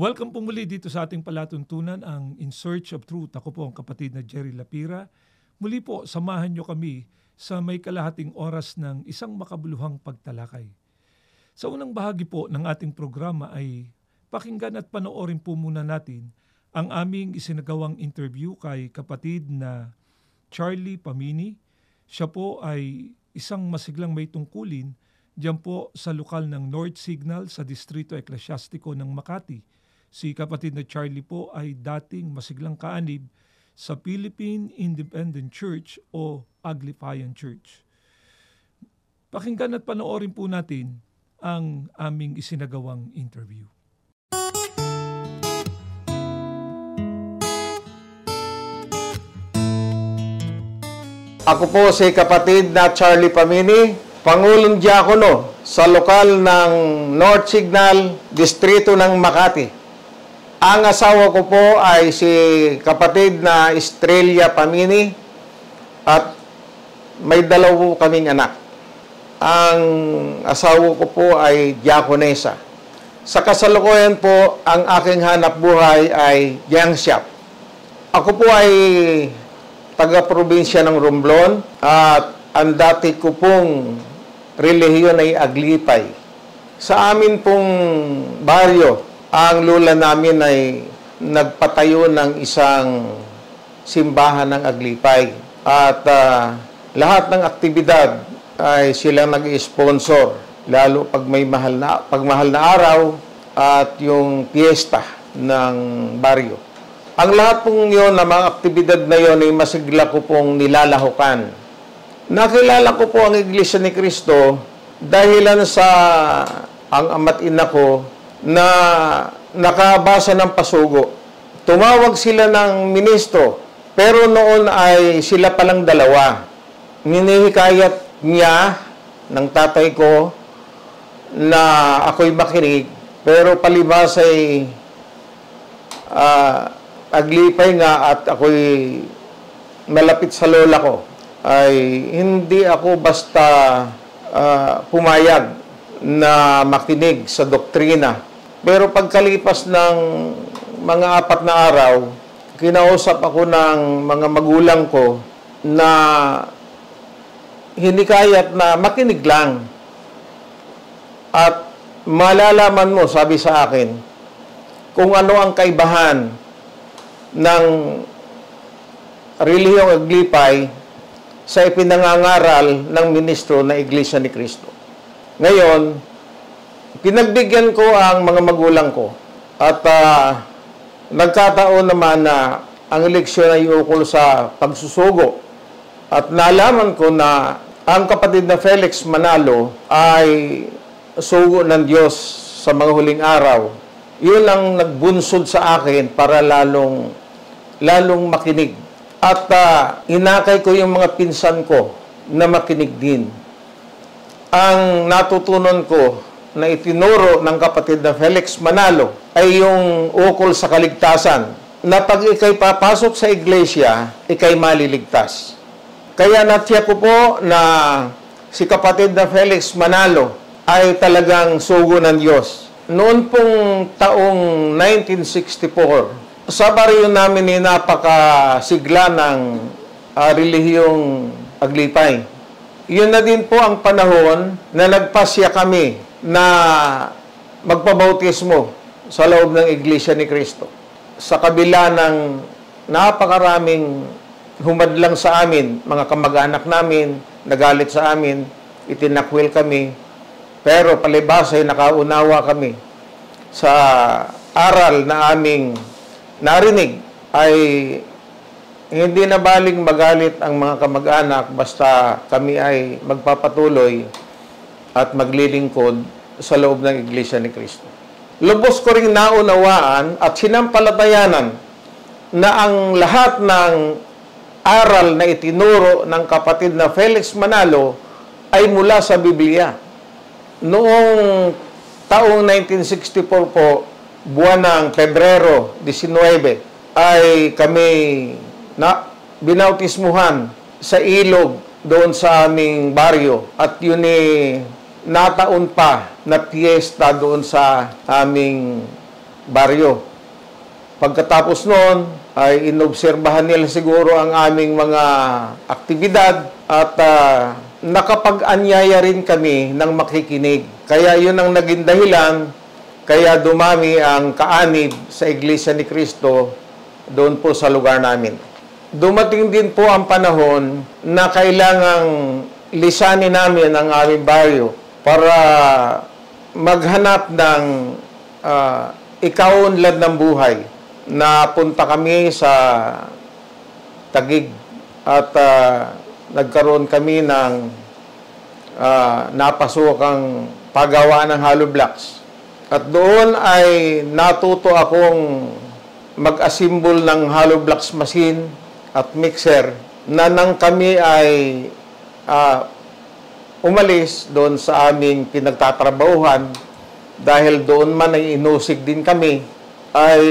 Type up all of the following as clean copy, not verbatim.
Welcome po muli dito sa ating palatuntunan, ang In Search of Truth. Ako po ang kapatid na Jerry Lapira. Muli po, samahan nyo kami sa may kalahating oras ng isang makabuluhang pagtalakay. Sa unang bahagi po ng ating programa ay pakinggan at panoorin po muna natin ang aming isinagawang interview kay kapatid na Charlie Pamini. Siya po ay isang masiglang may tungkulin diyan po sa lokal ng North Signal sa Distrito Eklesyastiko ng Makati. Si kapatid na Charlie po ay dating masiglang kaanib sa Philippine Independent Church o Aglipayan Church. Pakinggan at panoorin po natin ang aming isinagawang interview. Ako po si kapatid na Charlie Pamini, Pangulong Diakono sa lokal ng North Signal, Distrito ng Makati. Ang asawa ko po ay si kapatid na Estrella Pamini at may dalawa kaming anak. Ang asawa ko po ay diakonesa. Sa kasalukuyan po, ang aking hanap buhay ay young shop. Ako po ay taga-probinsya ng Romblon at ang dati ko pong relihiyon ay Aglipay. Sa amin pong baryo, ang lula namin ay nagpatayo ng isang simbahan ng Aglipay. At lahat ng aktibidad ay silang nag-sponsor. Lalo pag may mahal na araw at yung piyesta ng baryo. Ang lahat pong yun, na mga aktibidad na yun, ay masigla ko pong nilalahukan. Nakilala ko po ang Iglesia ni Cristo dahilan sa ang ama't ina ko na nakabasa ng pasugo. Tumawag sila ng ministro, pero noon ay sila palang dalawa. Minihikayat niya ng tatay ko na ako'y makinig, pero palibas ay Aglipay nga at ako'y malapit sa lola ko, ay hindi ako basta pumayag na makinig sa doktrina. Pero pagkalipas ng mga 4 na araw, kinausap ako ng mga magulang ko na hinikayat na makinig lang. At malalaman mo, sabi sa akin, kung ano ang kaibahan ng relihiyong Aglipay sa ipinangangaral ng ministro na Iglesia ni Cristo. Ngayon, pinagbigyan ko ang mga magulang ko at nagkataon naman na ang eleksyon ay ukol sa pagsusugo. At nalaman ko na ang kapatid na Felix Manalo ay sugo ng Diyos sa mga huling araw. Yun ang nagbunsod sa akin para lalong makinig. At inakay ko yung mga pinsan ko na makinig din. Ang natutunan ko na itinuro ng kapatid na Felix Manalo ay yung ukol sa kaligtasan, na pag ikay papasok sa iglesia, ikay maliligtas. Kaya natiyak ko po na si kapatid na Felix Manalo ay talagang sugo ng Diyos. Noon pong taong 1964, sa baryo namin ay napakasigla ng relihiyong Aglipay. Yun na din po ang panahon na nagpasya kami na magpabautismo sa loob ng Iglesia ni Cristo. Sa kabila ng napakaraming humadlang sa amin, mga kamag-anak namin, nagalit sa amin, itinakwil kami, pero palibas ay nakaunawa kami sa aral na aming narinig, ay hindi na baling magalit ang mga kamag-anak basta kami ay magpapatuloy at maglilingkod sa loob ng Iglesia ni Cristo. Lubos ko ring naunawaan at sinampalatayanan na ang lahat ng aral na itinuro ng kapatid na Felix Manalo ay mula sa Biblia. Noong taong 1964 po, buwan ng Pebrero 19, ay kami binautismuhan sa ilog doon sa aming baryo. At yun nataon pa na piyesta doon sa aming baryo. Pagkatapos noon, ay inobserbahan nila siguro ang aming mga aktibidad at nakapag-anyaya rin kami ng makikinig. Kaya yun ang naging dahilan, kaya dumami ang kaanib sa Iglesia ni Cristo doon po sa lugar namin. Dumating din po ang panahon na kailangang lisanin namin ang aming baryo para maghanap ng ikaunlad ng buhay. Napunta kami sa Taguig at nagkaroon kami ng napasukang paggawa ng hollow blocks. At doon ay natuto akong mag-assemble ng hollow blocks machine at mixer na nang kami ay umalis doon sa aming pinagtatrabahuhan dahil doon man ay inusig din kami, ay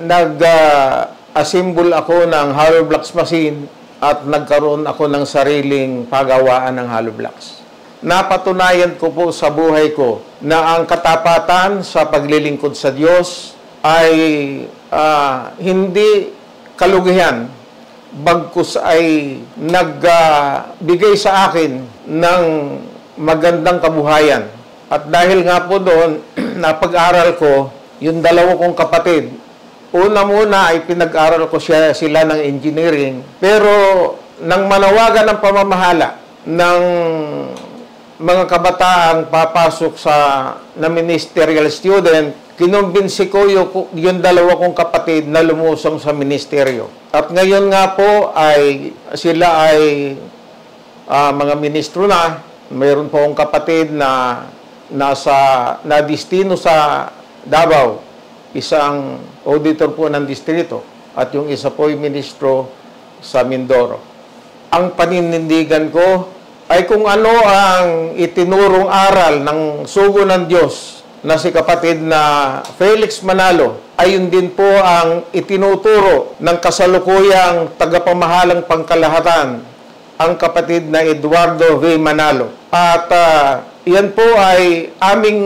nag-assemble ako ng hollow blocks machine at nagkaroon ako ng sariling pagawaan ng hollow blocks. Napatunayan ko po sa buhay ko na ang katapatan sa paglilingkod sa Diyos ay hindi kalugihan, bagkus ay nagbigay sa akin ng magandang kabuhayan. At dahil nga po doon, napag-aral ko yung dalawa kong kapatid. Una muna ay pinag-aral ko sila ng engineering, pero nang manawagan ng pamamahala ng mga kabataang papasok na ministerial student, kinumbinsi ko yung dalawa kong kapatid na lumusong sa ministeryo. At ngayon nga po ay sila ay mga ministro na. Mayroon po akong kapatid na na destino sa Davao, isang auditor po ng distrito, at yung isa po ay ministro sa Mindoro. Ang paninindigan ko ay kung ano ang itinurong aral ng sugo ng Diyos na si kapatid na Felix Manalo, ay yun din po ang itinuturo ng kasalukuyang tagapamahalang pangkalahatan, ang kapatid na Eduardo V. Manalo. At yan po ay aming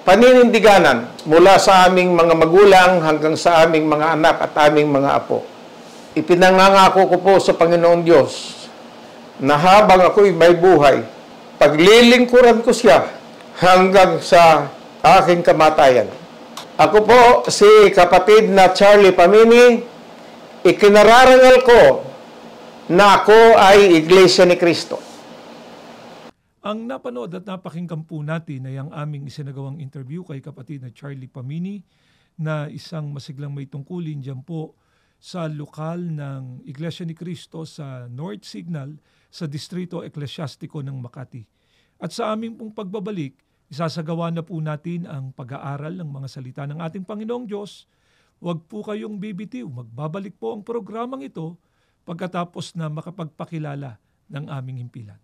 paninindiganan mula sa aming mga magulang hanggang sa aming mga anak at aming mga apo. Ipinangangako ko po sa Panginoon Diyos na habang ako'y may buhay, paglilingkuran ko siya hanggang sa aking kamatayan. Ako po si kapatid na Charlie Pamini, ikinararangal ko na ako ay Iglesia ni Cristo. Ang napanood at napakinggan po natin ay ang aming isinagawang interview kay kapatid na Charlie Pamini, na isang masiglang may tungkulin dyan po sa lokal ng Iglesia ni Cristo sa North Signal sa Distrito Eklesyastiko ng Makati. At sa aming pong pagbabalik, isasagawa na po natin ang pag-aaral ng mga salita ng ating Panginoong Diyos. Huwag po kayong bibitiw. Magbabalik po ang programang ito pagkatapos na makapagpakilala ng aming himpilan.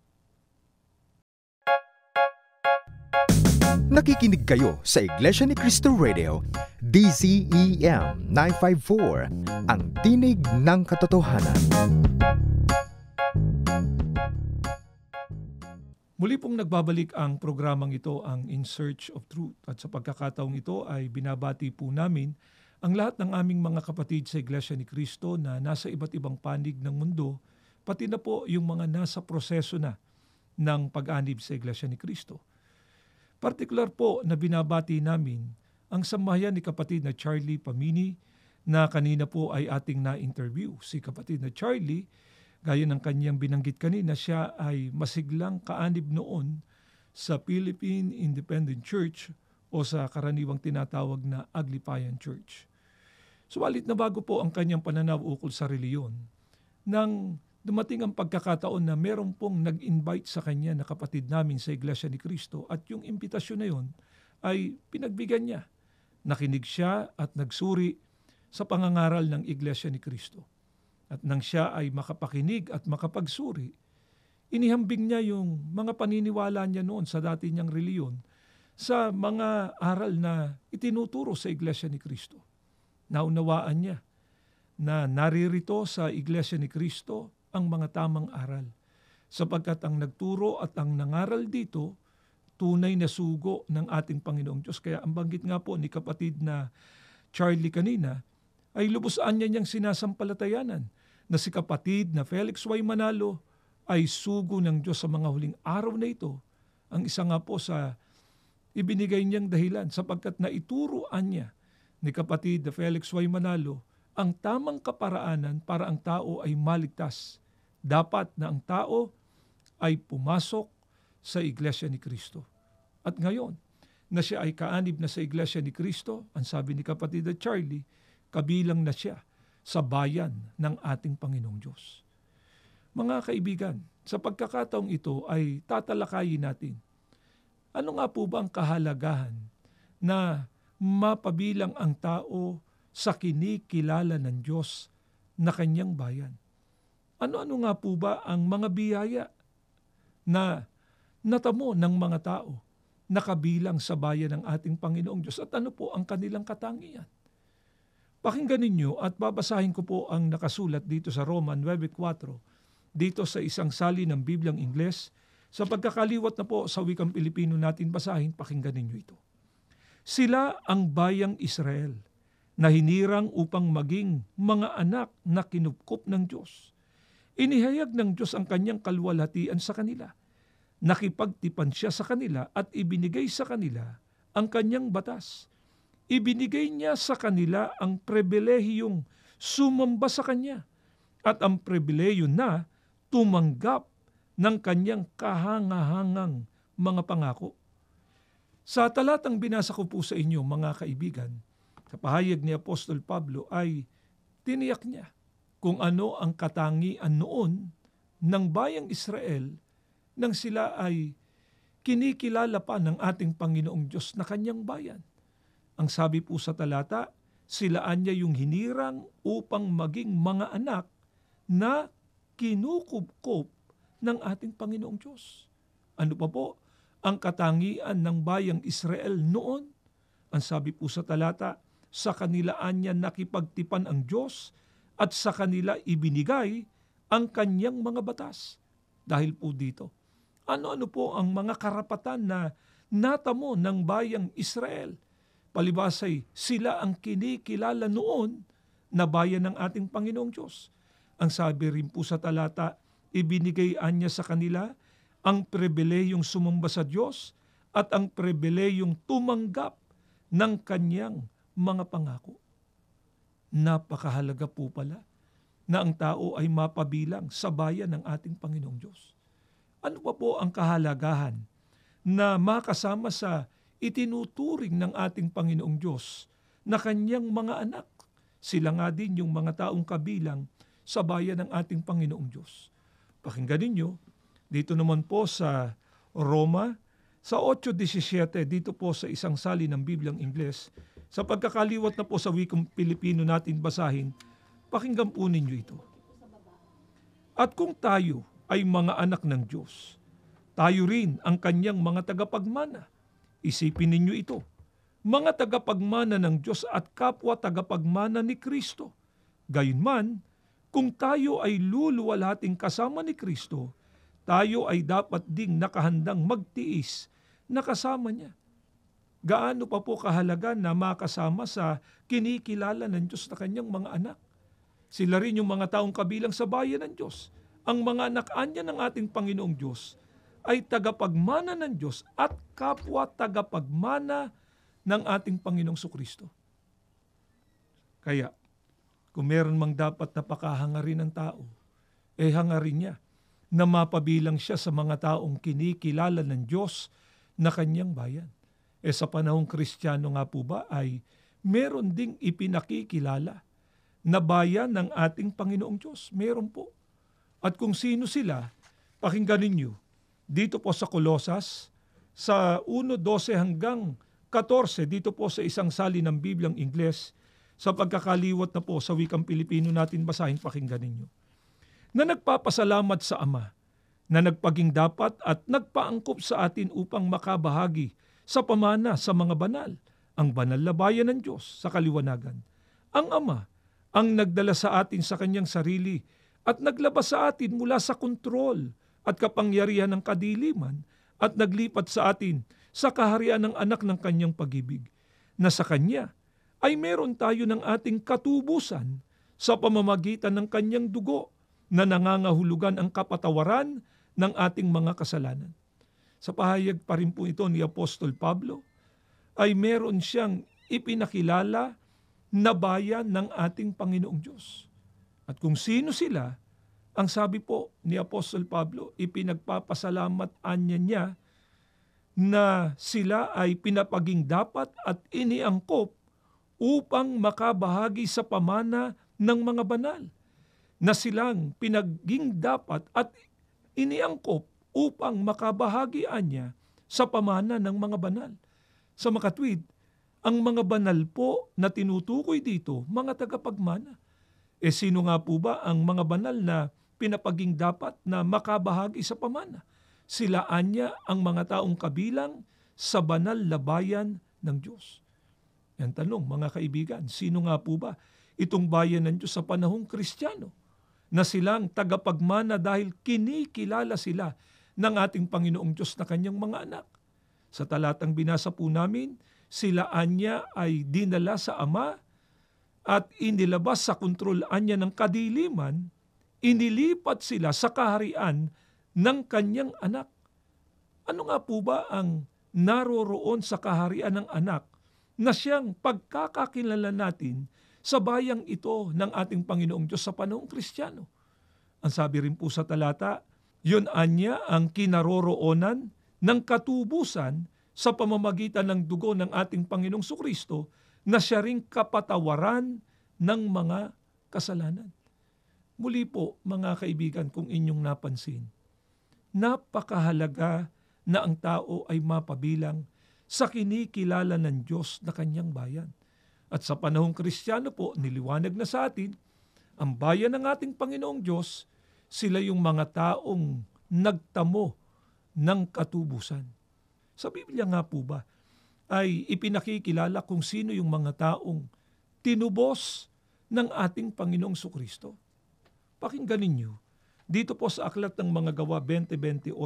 Nakikinig kayo sa Iglesia ni Cristo Radio, DZEM 954, ang tinig ng katotohanan. Muli pong nagbabalik ang programang ito, ang In Search of Truth. At sa pagkakataong ito ay binabati po namin ang lahat ng aming mga kapatid sa Iglesia ni Cristo na nasa iba't ibang panig ng mundo, pati na po yung mga nasa proseso na ng pag-anib sa Iglesia ni Cristo. Partikular po na binabati namin ang samahan ni kapatid na Charlie Pamini, na kanina po ay ating na-interview. Si kapatid na Charlie, gaya ng kanyang binanggit kanina, siya ay masiglang kaanib noon sa Philippine Independent Church o sa karaniwang tinatawag na Aglipayan Church. Subalit na bago po ang kanyang pananaw ukol sa reliyon, nang dumating ang pagkakataon na meron pong nag-invite sa kanya na kapatid namin sa Iglesia ni Cristo, at yung imbitasyon na yun ay pinagbigyan niya. Nakinig siya at nagsuri sa pangangaral ng Iglesia ni Cristo. At nang siya ay makapakinig at makapagsuri, inihambing niya yung mga paniniwala niya noon sa dati niyang reliyon sa mga aral na itinuturo sa Iglesia ni Cristo. Naunawaan niya na naririto sa Iglesia ni Cristo ang mga tamang aral, sapagkat ang nagturo at ang nangaral dito, tunay na sugo ng ating Panginoong Diyos. Kaya ang banggit nga po ni kapatid na Charlie kanina, ay lubusaan niya niyang sinasampalatayanan na si kapatid na Felix Y. Manalo ay sugo ng Diyos sa mga huling araw na ito. Ang isa nga po sa ibinigay niyang dahilan sapagkat naituruan niya ni kapatid na Felix Y. Manalo ang tamang kaparaanan para ang tao ay maligtas. Dapat na ang tao ay pumasok sa Iglesia ni Cristo. At ngayon, na siya ay kaanib na sa Iglesia ni Cristo, ang sabi ni kapatid na Charlie, kabilang na siya sa bayan ng ating Panginoong Diyos. Mga kaibigan, sa pagkakataong ito ay tatalakayin natin. Ano nga po ba ang kahalagahan na mapabilang ang tao sa kinikilala ng Diyos na kanyang bayan? Ano-ano nga po ba ang mga biyaya na natamo ng mga tao na kabilang sa bayan ng ating Panginoong Diyos at ano po ang kanilang katangian? Pakinggan ninyo at babasahin ko po ang nakasulat dito sa Roma 9:4 dito sa isang salin ng Bibliang Ingles. Sa pagkakaliwat na po sa wikang Pilipino natin basahin, pakinggan ninyo ito. Sila ang bayang Israel na hinirang upang maging mga anak na kinupkop ng Diyos. Inihayag ng Diyos ang kanyang kalwalhatian sa kanila. Nakipagtipan siya sa kanila at ibinigay sa kanila ang kanyang batas. Ibinigay niya sa kanila ang pribilehiyong sumamba sa kanya at ang pribileyo na tumanggap ng kanyang kahangahangang mga pangako. Sa talatang binasa ko po sa inyo, mga kaibigan, sa pahayag ni Apostol Pablo ay tiniyak niya kung ano ang katangian noon ng bayang Israel nang sila ay kinikilala pa ng ating Panginoong Diyos na kanyang bayan. Ang sabi po sa talata, silaan niya yung hinirang upang maging mga anak na kinukubkob ng ating Panginoong Diyos. Ano pa po ang katangian ng bayang Israel noon? Ang sabi po sa talata, sa kanilaan niya nakipagtipan ang Diyos at sa kanila ibinigay ang kanyang mga batas. Dahil po dito, ano-ano po ang mga karapatan na natamo ng bayang Israel? Palibasay, sila ang kinikilala noon na bayan ng ating Panginoong Diyos. Ang sabi rin po sa talata, ibinigay niya sa kanila ang pribilehiyong sumamba sa Diyos at ang pribilehiyong tumanggap ng kanyang mga pangako. Napakahalaga po pala na ang tao ay mapabilang sa bayan ng ating Panginoong Diyos. Ano pa po ang kahalagahan na makasama sa itinuturing ng ating Panginoong Diyos na kanyang mga anak? Sila nga din yung mga taong kabilang sa bayan ng ating Panginoong Diyos. Pakinggan ninyo, dito naman po sa Roma, sa 8:17, dito po sa isang salin ng Bibliang Ingles, sa pagkakaliwat na po sa wikang Pilipino natin basahin, pakinggan po ninyo ito. At kung tayo ay mga anak ng Diyos, tayo rin ang kanyang mga tagapagmana. Isipin ninyo ito, mga tagapagmana ng Diyos at kapwa tagapagmana ni Kristo. Gayunman, kung tayo ay luluwalhating kasama ni Kristo, tayo ay dapat ding nakahandang magtiis na kasama niya. Gaano pa po kahalaga na makasama sa kinikilala ng Diyos na kanyang mga anak? Sila rin yung mga taong kabilang sa bayan ng Diyos. Ang mga anak-anya ng ating Panginoong Diyos ay tagapagmana ng Diyos at kapwa tagapagmana ng ating Panginoong Sukristo. Kaya, kung meron mang dapat na pakahangarin ng tao, hangarin niya na mapabilang siya sa mga taong kinikilala ng Diyos na kanyang bayan. Sa panahong Kristiyano nga po ba ay meron ding ipinakikilala na bayan ng ating Panginoong Diyos. Meron po. At kung sino sila, pakinggan ninyo. Dito po sa Kolosas, sa 1:12 hanggang 14, dito po sa isang salin ng Bibliang Ingles, sa pagkakaliwat na po sa wikang Pilipino natin basahin, pakinggan ninyo. Na nagpapasalamat sa Ama, na nagpaging dapat at nagpaangkop sa atin upang makabahagi sa pamana sa mga banal, ang banal na bayan ng Diyos sa kaliwanagan. Ang Ama, ang nagdala sa atin sa kanyang sarili at naglabas sa atin mula sa kontrol at kapangyarihan ng kadiliman at naglipat sa atin sa kaharian ng anak ng kanyang pag-ibig, na sa kanya ay meron tayo ng ating katubusan sa pamamagitan ng kanyang dugo na nangangahulugan ang kapatawaran ng ating mga kasalanan. Sa pahayag pa rin po ito ni Apostol Pablo, ay meron siyang ipinakilala na bayan ng ating Panginoong Diyos. At kung sino sila, ang sabi po ni Apostol Pablo, ipinagpapasalamat niya na sila ay pinapaging dapat at iniangkop upang makabahagi sa pamana ng mga banal, na silang pinaging dapat at iniangkop upang makabahagian niya sa pamana ng mga banal. Sa makatwid, ang mga banal po na tinutukoy dito, mga tagapagmana. Sino nga po ba ang mga banal na pinapaging dapat na makabahagi sa pamana? Sila anya ang mga taong kabilang sa banal na bayan ng Diyos. Yan tanong, mga kaibigan, sino nga po ba itong bayan ng Diyos sa panahong Kristiyano na silang tagapagmana dahil kinikilala sila ng ating Panginoong Diyos na kanyang mga anak? Sa talatang binasa po namin, sila anya ay dinala sa Ama at inilabas sa kontrol anya ng kadiliman, inilipat sila sa kaharian ng kanyang anak. Ano nga po ba ang naroroon sa kaharian ng anak na siyang pagkakakilala natin sa bayang ito ng ating Panginoong Diyos sa panahong Kristiyano? Ang sabi rin po sa talata, yun anya ang kinaroroonan ng katubusan sa pamamagitan ng dugo ng ating Panginoong Sukristo, na siya ring kapatawaran ng mga kasalanan. Muli po, mga kaibigan, kung inyong napansin, napakahalaga na ang tao ay mapabilang sa kinikilala ng Diyos na kanyang bayan. At sa panahong Kristiyano po, niliwanag na sa atin, ang bayan ng ating Panginoong Diyos, sila yung mga taong nagtamo ng katubusan. Sa Biblia nga po ba, ay ipinakikilala kung sino yung mga taong tinubos ng ating Panginoong Sukristo. Pakinggan ninyo, dito po sa Aklat ng Mga Gawa 20:28,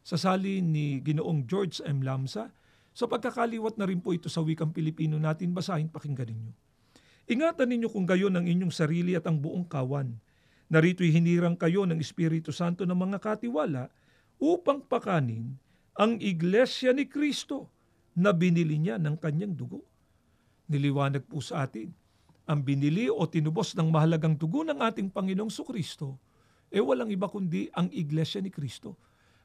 sa salin ni Ginoong George M. Lamsa, sa pagkakaliwat na rin po ito sa wikang Pilipino natin, basahin, pakinggan ninyo. Ingatan ninyo kung gayon ang inyong sarili at ang buong kawan. Narito'y hinirang kayo ng Espiritu Santo ng mga katiwala upang pakanin ang iglesia ni Kristo na binili niya ng kanyang dugo. Niliwanag po sa atin, ang binili o tinubos ng mahalagang dugo ng ating Panginoong Sukristo, walang iba kundi ang iglesia ni Kristo.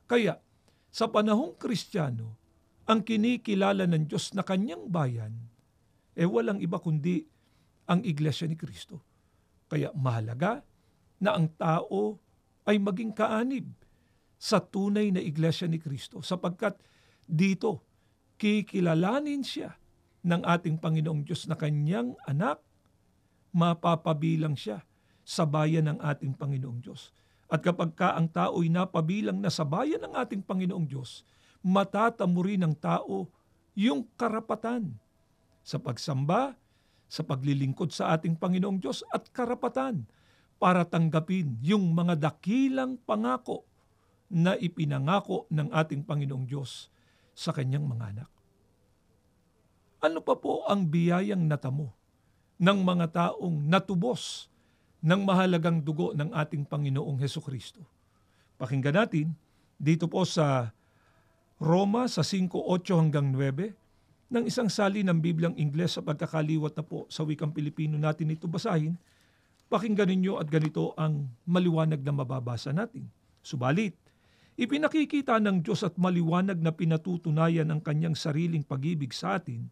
Kaya, sa panahong Kristiyano, ang kinikilala ng Diyos na kanyang bayan, walang iba kundi ang iglesia ni Kristo. Kaya mahalaga na ang tao ay maging kaanib sa tunay na iglesia ni Kristo, sapagkat dito kikilalanin siya ng ating Panginoong Diyos na kanyang anak, mapapabilang siya sa bayan ng ating Panginoong Diyos. At kapag ka ang tao'y napabilang na sa bayan ng ating Panginoong Diyos, matatamo rin ng tao yung karapatan sa pagsamba, sa paglilingkod sa ating Panginoong Diyos, at karapatan para tanggapin yung mga dakilang pangako na ipinangako ng ating Panginoong Diyos sa kanyang mga anak. Ano pa po ang biyayang natamo ng mga taong natubos ng mahalagang dugo ng ating Panginoong Hesukristo? Pakinggan natin dito po sa Roma sa 5:8-9 ng isang sali ng Bibliang Ingles sa pagkakaliwat na po sa wikang Pilipino natin ito basahin. Pakinggan ninyo at ganito ang maliwanag na mababasa natin. Subalit, ipinakikita ng Diyos at maliwanag na pinatutunayan ang kanyang sariling pag-ibig sa atin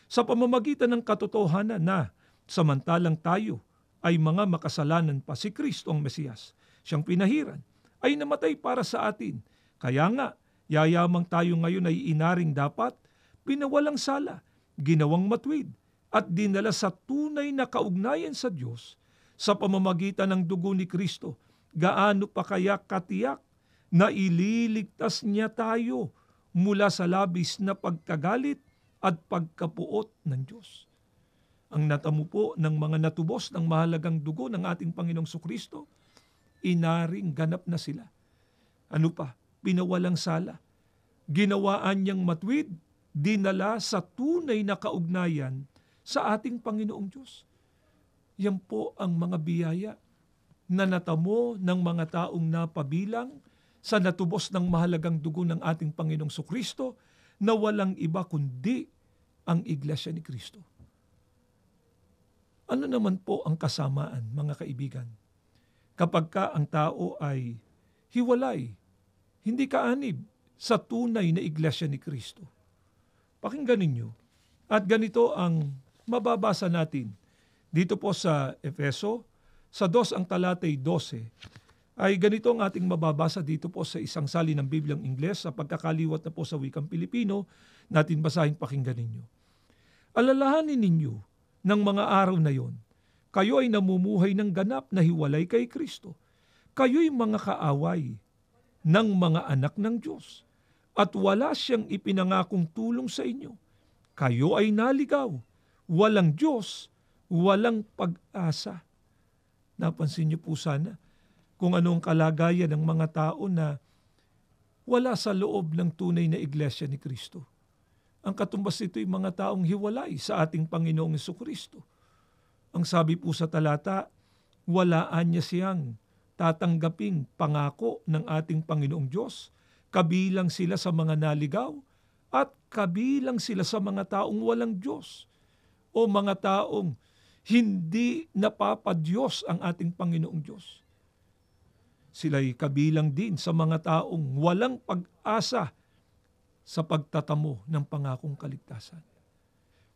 sa pamamagitan ng katotohanan na samantalang tayo ay mga makasalanan pa, si Kristo ang Mesiyas, siyang pinahiran, ay namatay para sa atin. Kaya nga, yayamang tayo ngayon ay inaring dapat, pinawalang sala, ginawang matwid, at dinala sa tunay na kaugnayan sa Diyos sa pamamagitan ng dugo ni Kristo. Gaano pa kaya katiyak na ililigtas niya tayo mula sa labis na pagkagalit at pagkapuot ng Diyos. Ang natamo po ng mga natubos ng mahalagang dugo ng ating Panginoong Sukristo, inaring ganap na sila. Ano pa? Pinawalang sala. ginawaan niyang matwid, dinala sa tunay na kaugnayan sa ating Panginoong Diyos. Yan po ang mga biyaya na natamo ng mga taong napabilang sa natubos ng mahalagang dugo ng ating Panginoong Kristo na walang iba kundi ang Iglesia ni Kristo. Ano naman po ang kasamaan, mga kaibigan? Kapag ka ang tao ay hiwalay, hindi kaanib sa tunay na Iglesia ni Kristo. Pakinggan ninyo. At ganito ang mababasa natin dito po sa Efeso, sa 2 ang talatay 12, ay ganito ang ating mababasa dito po sa isang sali ng Bibliang Ingles, sa pagkakaliwat na po sa wikang Pilipino, natin basahin, pakinggan ninyo. Alalahanin ninyo ng mga araw na yon, kayo ay namumuhay ng ganap na hiwalay kay Kristo. Kayo'y mga kaaway ng mga anak ng Diyos at wala siyang ipinangakong tulong sa inyo. Kayo ay naligaw, walang Diyos, walang pag-asa. Napansin niyo po sana kung anong kalagayan ng mga tao na wala sa loob ng tunay na Iglesia ni Kristo. Ang katumbas nito ay mga taong hiwalay sa ating Panginoong Jesucristo. Ang sabi po sa talata, walaan niya siyang tatanggaping pangako ng ating Panginoong Diyos. Kabilang sila sa mga naligaw at kabilang sila sa mga taong walang Diyos o mga taong hindi napapadyos ang ating Panginoong Diyos. Sila'y kabilang din sa mga taong walang pag-asa sa pagtatamo ng pangakong kaligtasan.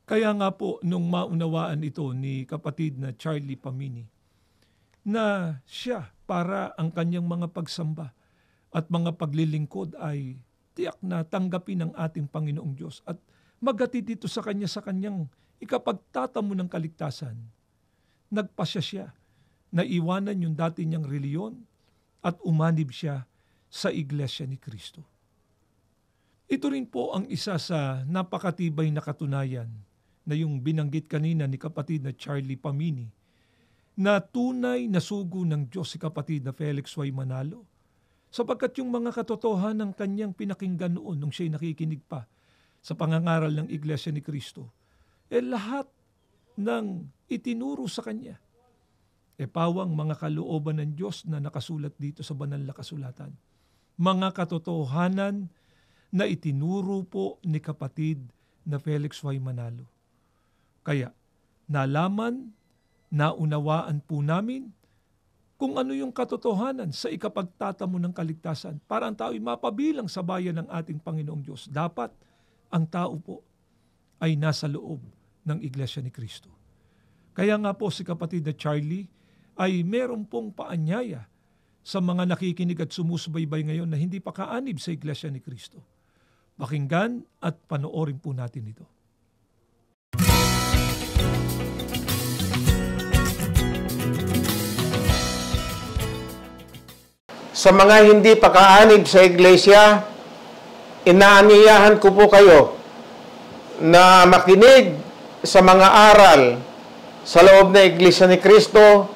Kaya nga po, nung maunawaan ito ni kapatid na Charlie Pamini, na siya para ang kanyang mga pagsamba at mga paglilingkod ay tiyak na tanggapin ng ating Panginoong Diyos at maghatid dito sa kanyang ikapagtatamo ng kaligtasan. Nagpasya siya na iwanan yung dati niyang reliyon at umanib siya sa Iglesia ni Kristo. Ito rin po ang isa sa napakatibay na katunayan na yung binanggit kanina ni kapatid na Charlie Pamini, na tunay na sugo ng Diyos si kapatid na Felix Y. Manalo, sapagkat yung mga katotohanan ng kanyang pinakinggan noon nung siya'y nakikinig pa sa pangangaral ng Iglesia ni Kristo, lahat ng itinuro sa kanya, pawang mga kalooban ng Diyos na nakasulat dito sa banal na kasulatan. Mga katotohanan na itinuro po ni kapatid na Felix Y. Manalo. Kaya, nalaman, naunawaan po namin kung ano yung katotohanan sa ikapagtatamo ng kaligtasan para ang tao'y mapabilang sa bayan ng ating Panginoong Diyos. Dapat ang tao po ay nasa loob ng Iglesia ni Kristo. Kaya nga po si kapatid na Charlie ay meron pong paanyaya sa mga nakikinig at sumusubaybay ngayon na hindi pa kaanib sa Iglesia ni Kristo. Pakinggan at panoorin po natin ito. Sa mga hindi pa kaanib sa Iglesia, inaanyayahan ko po kayo na makinig sa mga aral sa loob ng Iglesia ni Kristo,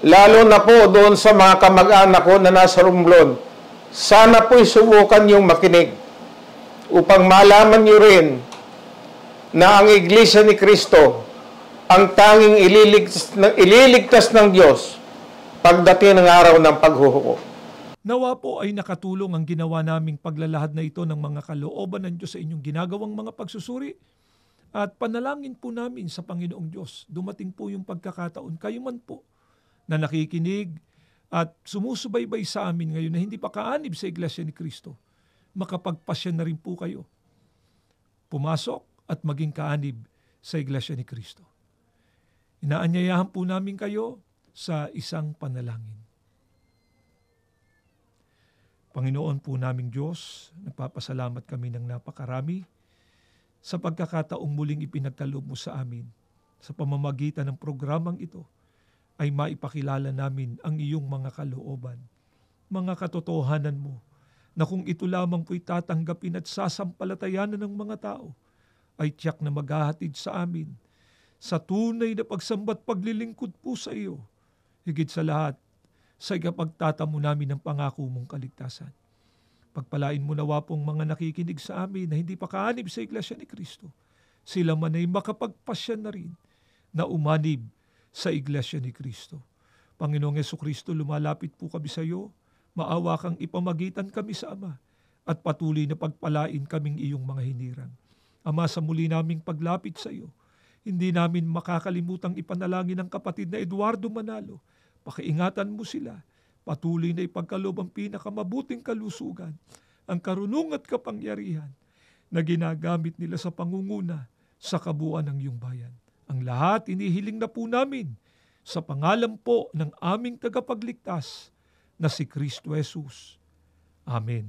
lalo na po doon sa mga kamag-anak ko na nasa Romblon. Sana po'y subukan yung makinig upang malaman nyo rin na ang Iglesia ni Kristo ang tanging ililigtas ng Diyos pagdating ng araw ng paghuhukom. Nawa po ay nakatulong ang ginawa naming paglalahad na ito ng mga kalooban ng Diyos sa inyong ginagawang mga pagsusuri. At panalangin po namin sa Panginoong Diyos, dumating po yung pagkakataon, kayo man po na nakikinig at sumusubaybay sa amin ngayon na hindi pa kaanib sa Iglesia ni Kristo, makapagpasya na rin po kayo. Pumasok at maging kaanib sa Iglesia ni Kristo. Inaanyayahan po namin kayo sa isang panalangin. Panginoon po naming Diyos, nagpapasalamat kami ng napakarami sa pagkakataong muling ipinagkaloob mo sa amin. Sa pamamagitan ng programang ito ay maipakilala namin ang iyong mga kalooban, mga katotohanan mo, na kung ito lamang po'y tatanggapin at sasampalatayanan ng mga tao, ay tiyak na maghahatid sa amin sa tunay na pagsamba't paglilingkod po sa iyo. Higit sa lahat, sa ikapagtatamo namin ng pangako mong kaligtasan. Pagpalain mo nawa pong mga nakikinig sa amin na hindi pa kaanib sa Iglesia ni Cristo. Sila man ay makapagpasya na rin na umanib sa Iglesia ni Cristo. Panginoong Jesucristo, lumalapit po kami sa iyo. Maawa kang ipamagitan kami sa Ama at patuloy na pagpalain kaming iyong mga hinirang. Ama, sa muli naming paglapit sa iyo, hindi namin makakalimutang ipanalangin ang kapatid na Eduardo Manalo. Pakiingatan mo sila. Patuloy na ipagkaloob ang pinakamabuting kalusugan, ang karunungan at kapangyarihan na ginagamit nila sa pangunguna sa kabuuan ng iyong bayan. Ang lahat inihiling na po namin sa pangalan po ng aming tagapagligtas na si Kristo Jesus. Amen.